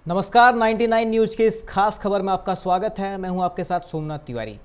नमस्कार, 99 न्यूज के इस खास खबर में आपका स्वागत है। मैं हूं आपके साथ सोमनाथ तिवारी।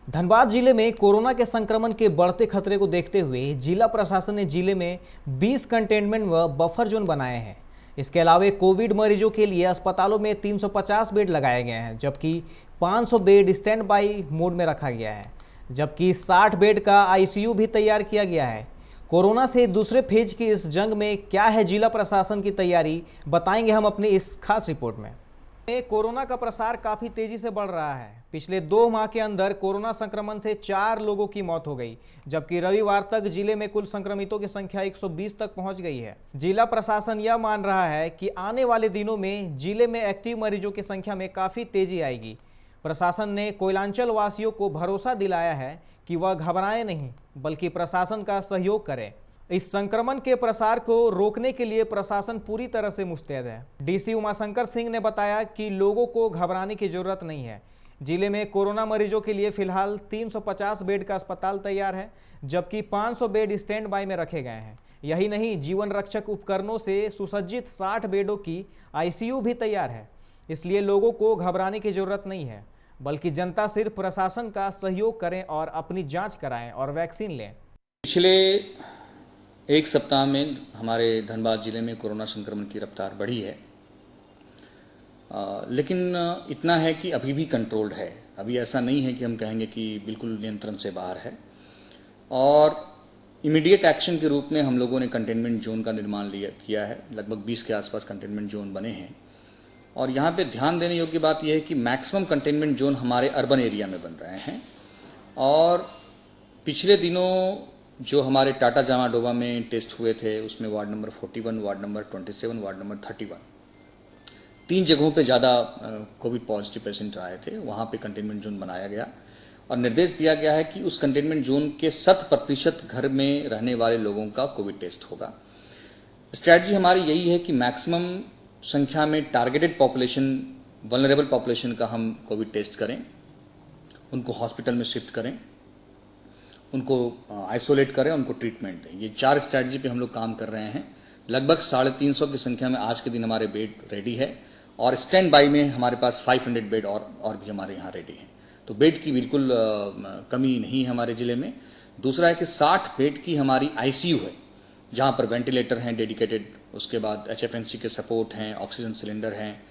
धनबाद जिले में कोरोना के संक्रमण के बढ़ते खतरे को देखते हुए जिला प्रशासन ने जिले में 20 कंटेनमेंट व बफर जोन बनाए हैं। इसके अलावा कोविड मरीजों के लिए अस्पतालों में 350 बेड लगाए गए हैं, जबकि 500 बेड स्टैंड बाई मोड में रखा गया है, जबकि 60 बेड का आईसीयू भी तैयार किया गया है। कोरोना से दूसरे फेज की इस जंग में क्या है जिला प्रशासन की तैयारी, बताएंगे हम अपनी इस खास रिपोर्ट में। कोरोना का प्रसार काफ़ी तेजी से बढ़ रहा है। पिछले 2 माह के अंदर कोरोना संक्रमण से 4 लोगों की मौत हो गई, जबकि रविवार तक जिले में कुल संक्रमितों की संख्या 120 तक पहुंच गई है। जिला प्रशासन यह मान रहा है कि आने वाले दिनों में जिले में एक्टिव मरीजों की संख्या में काफ़ी तेजी आएगी। प्रशासन ने कोयलांचल वासियों को भरोसा दिलाया है कि वह घबराएं नहीं, बल्कि प्रशासन का सहयोग करें। इस संक्रमण के प्रसार को रोकने के लिए प्रशासन पूरी तरह से मुस्तैद है। डीसी उमाशंकर सिंह ने बताया कि लोगों को घबराने की जरूरत नहीं है। जिले में कोरोना मरीजों के लिए फिलहाल 350 बेड का अस्पताल तैयार है, जबकि 500 बेड स्टैंड बाय में रखे गए हैं। यही नहीं, जीवन रक्षक उपकरणों से सुसज्जित 60 बेडों की आईसीयू भी तैयार है। इसलिए लोगों को घबराने की जरूरत नहीं है, बल्कि जनता सिर्फ प्रशासन का सहयोग करें और अपनी जांच कराएं और वैक्सीन लें। पिछले एक सप्ताह में हमारे धनबाद जिले में कोरोना संक्रमण की रफ्तार बढ़ी है, लेकिन इतना है कि अभी भी कंट्रोल्ड है। अभी ऐसा नहीं है कि हम कहेंगे कि बिल्कुल नियंत्रण से बाहर है। और इमीडिएट एक्शन के रूप में हम लोगों ने कंटेनमेंट जोन का निर्माण किया है। लगभग 20 के आसपास कंटेनमेंट जोन बने हैं। और यहाँ पे ध्यान देने योग्य बात यह है कि मैक्सिमम कंटेनमेंट जोन हमारे अर्बन एरिया में बन रहे हैं। और पिछले दिनों जो हमारे टाटा जामा डोबा में टेस्ट हुए थे, उसमें ward number 41, ward number 27, ward number 31, 3 जगहों पे ज़्यादा कोविड पॉजिटिव पेशेंट आए थे। वहाँ पे कंटेनमेंट जोन बनाया गया और निर्देश दिया गया है कि उस कंटेनमेंट जोन के 100% घर में रहने वाले लोगों का कोविड टेस्ट होगा। स्ट्रैटेजी हमारी यही है कि मैक्सिमम संख्या में टारगेटेड पॉपुलेशन, वल्नरेबल पॉपुलेशन का हम कोविड टेस्ट करें, उनको हॉस्पिटल में शिफ्ट करें, उनको आइसोलेट करें, उनको ट्रीटमेंट दें। ये 4 स्ट्रैटेजी पे हम लोग काम कर रहे हैं। लगभग 350 की संख्या में आज के दिन हमारे बेड रेडी है और स्टैंड बाई में हमारे पास 500 बेड और भी हमारे यहाँ रेडी हैं। तो बेड की बिल्कुल कमी नहीं है हमारे ज़िले में। दूसरा है कि 60 बेड की हमारी आईसीयू है, जहाँ पर वेंटिलेटर हैं डेडिकेटेड, उसके बाद एचएफएनसी के सपोर्ट हैं, ऑक्सीजन सिलेंडर हैं।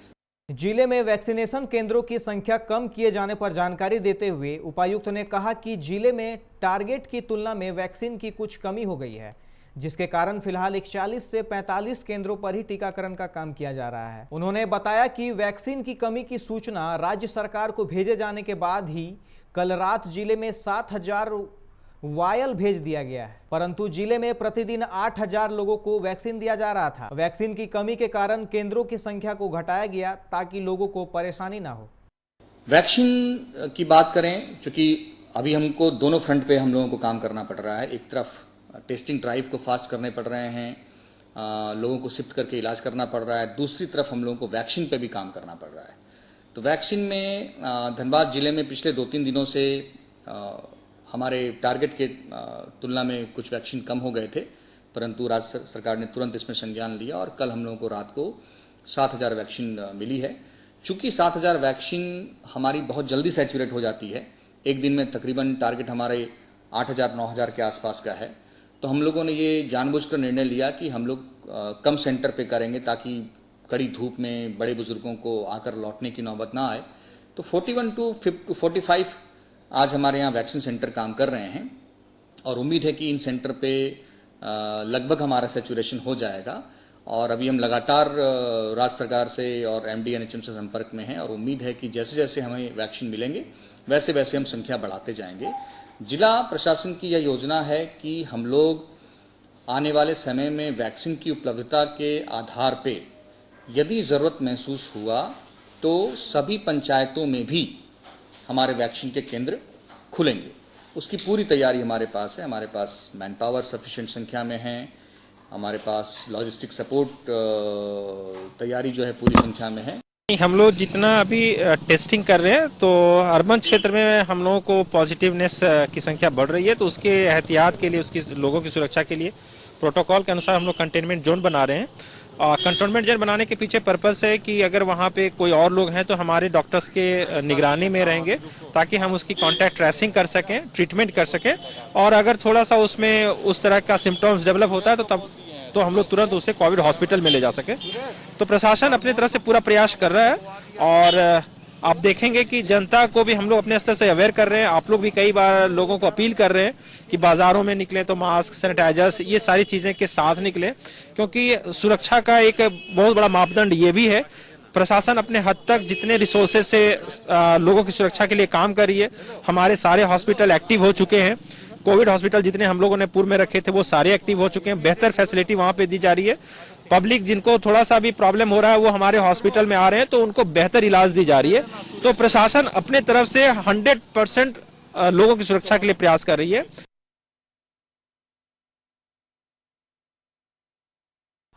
जिले में वैक्सीनेशन केंद्रों की संख्या कम किए जाने पर जानकारी देते हुए उपायुक्त ने कहा कि जिले में टारगेट की तुलना में वैक्सीन की कुछ कमी हो गई है, जिसके कारण फिलहाल 41 से 45 केंद्रों पर ही टीकाकरण का काम किया जा रहा है। उन्होंने बताया कि वैक्सीन की कमी की सूचना राज्य सरकार को भेजे जाने के बाद ही कल रात जिले में 7000 वायल भेज दिया गया है, परंतु जिले में प्रतिदिन 8000 लोगों को वैक्सीन दिया जा रहा था। वैक्सीन की कमी के कारण केंद्रों की संख्या को घटाया गया ताकि लोगों को परेशानी ना हो। वैक्सीन की बात करें, चूंकि अभी हमको दोनों फ्रंट पे हम लोगों को काम करना पड़ रहा है। एक तरफ टेस्टिंग ड्राइव को फास्ट करने पड़ रहे हैं, लोगों को शिफ्ट करके इलाज करना पड़ रहा है। दूसरी तरफ हम लोगों को वैक्सीन पे भी काम करना पड़ रहा है। तो वैक्सीन में धनबाद जिले में पिछले 2-3 दिनों से हमारे टारगेट के तुलना में कुछ वैक्सीन कम हो गए थे, परंतु राज्य सरकार ने तुरंत इसमें संज्ञान लिया और कल हम लोगों को रात को 7000 वैक्सीन मिली है। चूंकि 7000 वैक्सीन हमारी बहुत जल्दी सैचुरेट हो जाती है, एक दिन में तकरीबन टारगेट हमारे 8000-9000 के आसपास का है, तो हम लोगों ने ये जानबूझकर निर्णय लिया कि हम लोग कम सेंटर पे करेंगे ताकि कड़ी धूप में बड़े बुजुर्गों को आकर लौटने की नौबत ना आए। तो 41 to 45 आज हमारे यहाँ वैक्सीन सेंटर काम कर रहे हैं और उम्मीद है कि इन सेंटर पे लगभग हमारा सैचुरेशन हो जाएगा। और अभी हम लगातार राज्य सरकार से और एमडी/एनएचएम से संपर्क में हैं और उम्मीद है कि जैसे जैसे हमें वैक्सीन मिलेंगे वैसे वैसे हम संख्या बढ़ाते जाएंगे। जिला प्रशासन की यह योजना है कि हम लोग आने वाले समय में वैक्सीन की उपलब्धता के आधार पे यदि ज़रूरत महसूस हुआ तो सभी पंचायतों में भी हमारे वैक्सीन के केंद्र खुलेंगे। उसकी पूरी तैयारी हमारे पास है। हमारे पास मैन पावर सफिशिएंट संख्या में है, हमारे पास लॉजिस्टिक सपोर्ट तैयारी जो है पूरी संख्या में है। हम लोग जितना अभी टेस्टिंग कर रहे हैं तो अर्बन क्षेत्र में हम लोगों को पॉजिटिवनेस की संख्या बढ़ रही है, तो उसके एहतियात के लिए, उसकी लोगों की सुरक्षा के लिए प्रोटोकॉल के अनुसार हम लोग कंटेनमेंट जोन बना रहे हैं कंटोनमेंट जोन बनाने के पीछे पर्पस है कि अगर वहाँ पे कोई और लोग हैं तो हमारे डॉक्टर्स के निगरानी में रहेंगे, ताकि हम उसकी कॉन्टैक्ट ट्रेसिंग कर सकें, ट्रीटमेंट कर सकें, और अगर थोड़ा सा उसमें उस तरह का सिम्टम्स डेवलप होता है तो तब तो हम लोग तुरंत उसे कोविड हॉस्पिटल में ले जा सके। तो प्रशासन अपनी तरफ से पूरा प्रयास कर रहा है, और आप देखेंगे कि जनता को भी हम लोग अपने स्तर से अवेयर कर रहे हैं। आप लोग भी कई बार लोगों को अपील कर रहे हैं कि बाजारों में निकलें तो मास्क, सैनिटाइजर्स, ये सारी चीजें के साथ निकलें, क्योंकि सुरक्षा का एक बहुत बड़ा मापदंड ये भी है। प्रशासन अपने हद तक जितने रिसोर्सेज से लोगों की सुरक्षा के लिए काम कर रही है। हमारे सारे हॉस्पिटल एक्टिव हो चुके हैं। कोविड हॉस्पिटल जितने हम लोगों ने पूर्व में रखे थे वो सारे एक्टिव हो चुके हैं। बेहतर फैसिलिटी वहां पे दी जा रही है। पब्लिक जिनको थोड़ा सा भी प्रॉब्लम हो रहा है वो हमारे हॉस्पिटल में आ रहे हैं, तो उनको बेहतर इलाज दी जा रही है। तो प्रशासन अपने तरफ से 100% लोगों की सुरक्षा के लिए प्रयास कर रही है।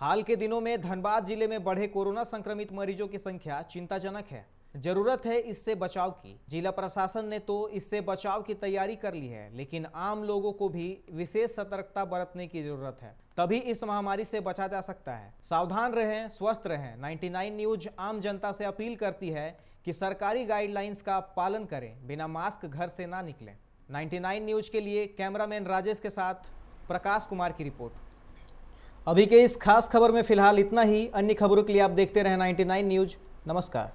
हाल के दिनों में धनबाद जिले में बढ़े कोरोना संक्रमित मरीजों की संख्या चिंताजनक है। जरूरत है इससे बचाव की। जिला प्रशासन ने तो इससे बचाव की तैयारी कर ली है, लेकिन आम लोगों को भी विशेष सतर्कता बरतने की जरूरत है, तभी इस महामारी से बचा जा सकता है। सावधान रहें, स्वस्थ रहें। 99 न्यूज आम जनता से अपील करती है कि सरकारी गाइडलाइंस का पालन करें, बिना मास्क घर से ना निकलें। 99 न्यूज के लिए कैमरामैन राजेश के साथ प्रकाश कुमार की रिपोर्ट। अभी के इस खास खबर में फिलहाल इतना ही। अन्य खबरों के लिए आप देखते रहें 99 न्यूज। नमस्कार।